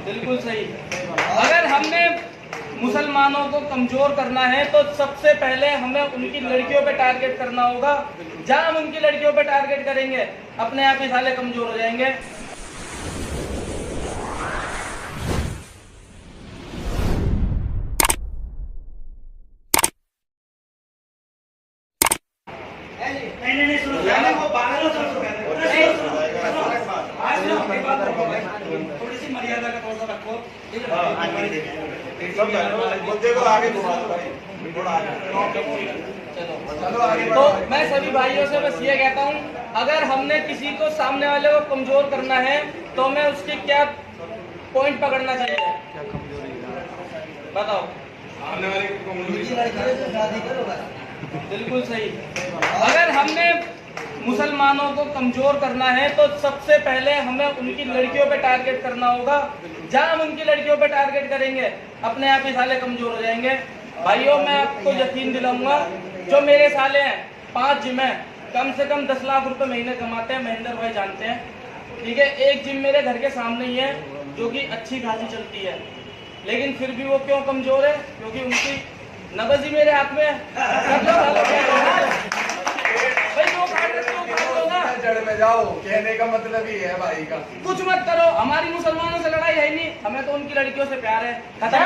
بالکل صحیح. اگر ہم نے مسلمانوں کو کمزور کرنا ہے تو سب سے پہلے ہمیں ان کی لڑکیوں پہ ٹارگٹ کرنا ہوگا. جہاں ہم ان کی لڑکیوں پہ ٹارگٹ کریں گے اپنے آپ ہی سالے کمزور ہو جائیں گے. تھوڑی سی مریادا کا تھوڑا سا رکھو. تو میں سبھی بھائیوں سے بس یہ کہتا ہوں اگر ہم نے کسی کو سامنے والے کو کمزور کرنا ہے تو ہمیں اس کی کیا پوائنٹ پکڑنا چاہیے بتاؤ. بالکل صحیح. اگر ہم نے مسلمانوں کو کمزور کرنا ہے تو سب سے پہلے ہمیں ان کی لڑکیوں پہ ٹارگٹ کرنا ہوگا. جہاں ہم ان کی لڑکیوں پہ ٹارگٹ کریں گے اپنے آپ ہی سالے کمزور ہو جائیں گے. بھائیوں میں آپ کو یقین دلاؤں گا جو میرے سالے ہیں 5 جم ہیں کم سے کم 10 لاکھ روپے مہینے کماتے ہیں. مہندر بھائی جانتے ہیں ٹھیک ہے. ایک جم میرے گھر کے سامنے ہی ہے جو کہ اچھی خاصی چلتی ہے لیکن پھر بھی وہ کیوں کمزور ہے کیونکہ ان کی نبض ہی میرے ہاتھ میں جڑ میں جاؤ کہنے کا مطلب ہی ہے بھائی کا کچھ مت کرو. ہماری مسلمانوں سے لڑائی ہے نہیں, ہمیں تو ان کی لڑکیوں سے پیار ہے. ختم.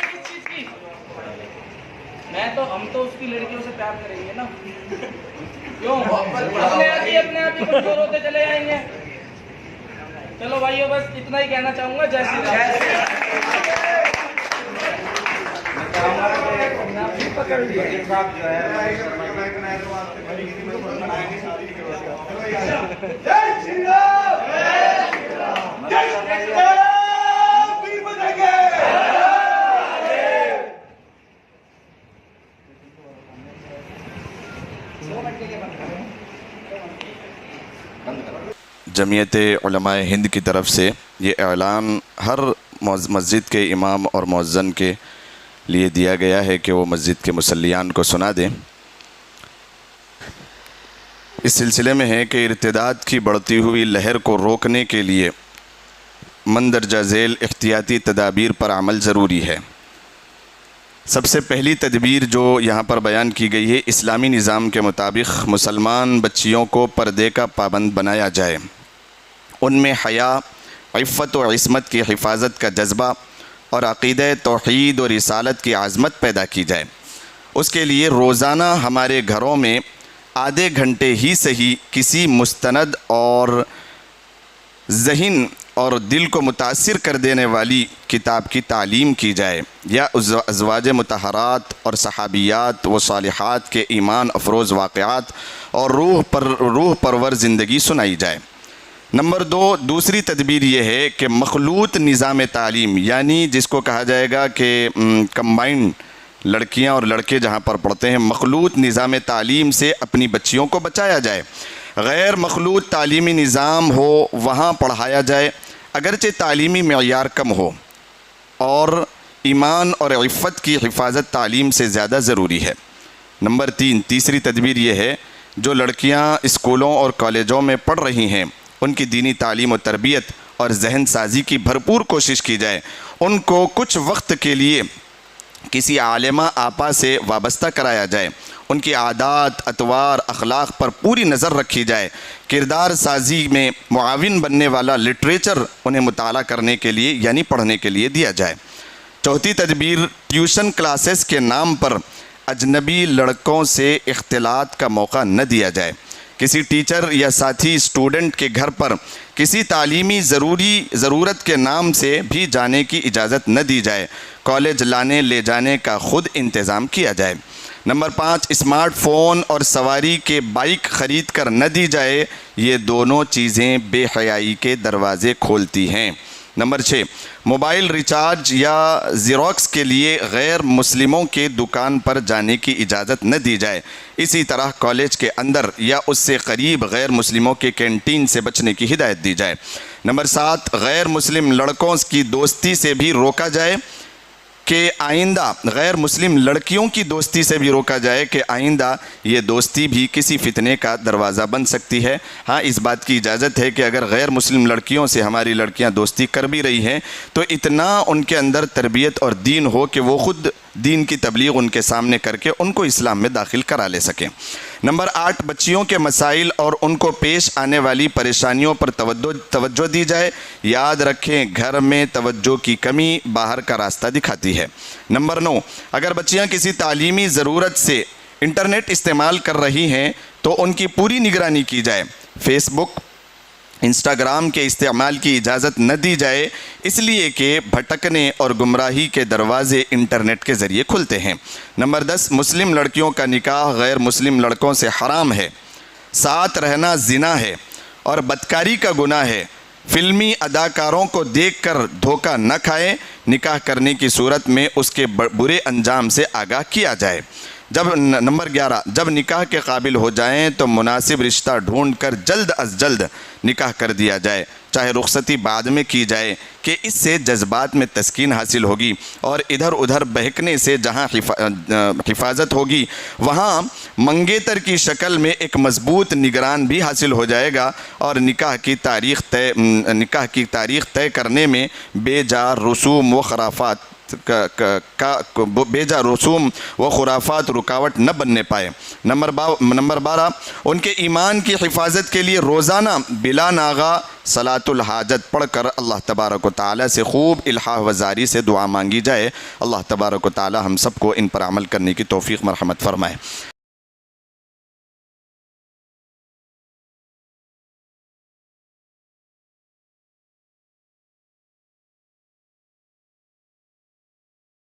کس چیز کی ہم تو اس کی لڑکیوں سے پیار کریں گے نا. کیوں اپنے آپ ہی کمزور ہوتے چلے جائیں گے. چلو بھائیو بس اتنا ہی کہنا چاہوں گا. جے شری جمعیت علماء ہند کی طرف سے یہ اعلان ہر مسجد کے امام اور مؤذن کے لیے دیا گیا ہے کہ وہ مسجد کے مصلیان کو سنا دیں. اس سلسلے میں ہے کہ ارتداد کی بڑھتی ہوئی لہر کو روکنے کے لیے مندرجہ ذیل احتیاطی تدابیر پر عمل ضروری ہے. سب سے پہلی تدبیر جو یہاں پر بیان کی گئی ہے, اسلامی نظام کے مطابق مسلمان بچیوں کو پردے کا پابند بنایا جائے. ان میں حیا, عفت و عصمت کی حفاظت کا جذبہ اور عقیدہ توحید اور رسالت کی عظمت پیدا کی جائے. اس کے لیے روزانہ ہمارے گھروں میں آدھے گھنٹے ہی صحیح کسی مستند اور ذہن اور دل کو متاثر کر دینے والی کتاب کی تعلیم کی جائے, یا ازواج مطہرات اور صحابیات و صالحات کے ایمان افروز واقعات اور روح پرور زندگی سنائی جائے. نمبر 2, دوسری تدبیر یہ ہے کہ مخلوط نظام تعلیم, یعنی جس کو کہا جائے گا کہ کمبائنڈ لڑکیاں اور لڑکے جہاں پر پڑھتے ہیں, مخلوط نظام تعلیم سے اپنی بچیوں کو بچایا جائے. غیر مخلوط تعلیمی نظام ہو وہاں پڑھایا جائے, اگرچہ تعلیمی معیار کم ہو, اور ایمان اور عفت کی حفاظت تعلیم سے زیادہ ضروری ہے. نمبر 3, تیسری تدبیر یہ ہے جو لڑکیاں اسکولوں اور کالجوں میں پڑھ رہی ہیں ان کی دینی تعلیم و تربیت اور ذہن سازی کی بھرپور کوشش کی جائے. ان کو کچھ وقت کے لیے کسی عالمہ آپا سے وابستہ کرایا جائے. ان کی عادات, اطوار, اخلاق پر پوری نظر رکھی جائے. کردار سازی میں معاون بننے والا لٹریچر انہیں مطالعہ کرنے کے لیے یعنی پڑھنے کے لیے دیا جائے. چوتھی تدبیر, ٹیوشن کلاسز کے نام پر اجنبی لڑکوں سے اختلاط کا موقع نہ دیا جائے. کسی ٹیچر یا ساتھی اسٹوڈنٹ کے گھر پر کسی تعلیمی ضرورت کے نام سے بھی جانے کی اجازت نہ دی جائے. کالج لانے لے جانے کا خود انتظام کیا جائے. نمبر 5, اسمارٹ فون اور سواری کے بائک خرید کر نہ دی جائے. یہ دونوں چیزیں بے حیائی کے دروازے کھولتی ہیں. نمبر 6, موبائل ریچارج یا زیروکس کے لیے غیر مسلموں کے دکان پر جانے کی اجازت نہ دی جائے. اسی طرح کالج کے اندر یا اس سے قریب غیر مسلموں کے کینٹین سے بچنے کی ہدایت دی جائے. نمبر 7, غیر مسلم لڑکوں کی دوستی سے بھی روکا جائے کہ آئندہ غیر مسلم لڑکیوں کی دوستی سے بھی روکا جائے کہ آئندہ یہ دوستی بھی کسی فتنے کا دروازہ بن سکتی ہے۔ ہاں، اس بات کی اجازت ہے کہ اگر غیر مسلم لڑکیوں سے ہماری لڑکیاں دوستی کر بھی رہی ہیں تو اتنا ان کے اندر تربیت اور دین ہو کہ وہ خود دین کی تبلیغ ان کے سامنے کر کے ان کو اسلام میں داخل کرا لے سکیں۔ نمبر 8، بچیوں کے مسائل اور ان کو پیش آنے والی پریشانیوں پر توجہ دی جائے۔ یاد رکھیں، گھر میں توجہ کی کمی باہر کا راستہ دکھاتی ہے۔ نمبر 9، اگر بچیاں کسی تعلیمی ضرورت سے انٹرنیٹ استعمال کر رہی ہیں تو ان کی پوری نگرانی کی جائے۔ فیس بک، انسٹاگرام کے استعمال کی اجازت نہ دی جائے، اس لیے کہ بھٹکنے اور گمراہی کے دروازے انٹرنیٹ کے ذریعے کھلتے ہیں۔ نمبر 10، مسلم لڑکیوں کا نکاح غیر مسلم لڑکوں سے حرام ہے، ساتھ رہنا زنا ہے اور بدکاری کا گناہ ہے۔ فلمی اداکاروں کو دیکھ کر دھوکہ نہ کھائے، نکاح کرنے کی صورت میں اس کے برے انجام سے آگاہ کیا جائے۔ نمبر 11، جب نکاح کے قابل ہو جائیں تو مناسب رشتہ ڈھونڈ کر جلد از جلد نکاح کر دیا جائے، چاہے رخصتی بعد میں کی جائے، کہ اس سے جذبات میں تسکین حاصل ہوگی اور ادھر ادھر بہکنے سے جہاں حفاظت ہوگی وہاں منگیتر کی شکل میں ایک مضبوط نگران بھی حاصل ہو جائے گا، اور نکاح کی تاریخ طے کرنے میں بے جا رسوم و خرافات رکاوٹ نہ بننے پائے۔ نمبر 12، ان کے ایمان کی حفاظت کے لیے روزانہ بلا ناغہ صلاۃ الحاجت پڑھ کر اللہ تبارک و تعالیٰ سے خوب الحاح وزاری سے دعا مانگی جائے۔ اللہ تبارک و تعالیٰ ہم سب کو ان پر عمل کرنے کی توفیق مرحمت فرمائے۔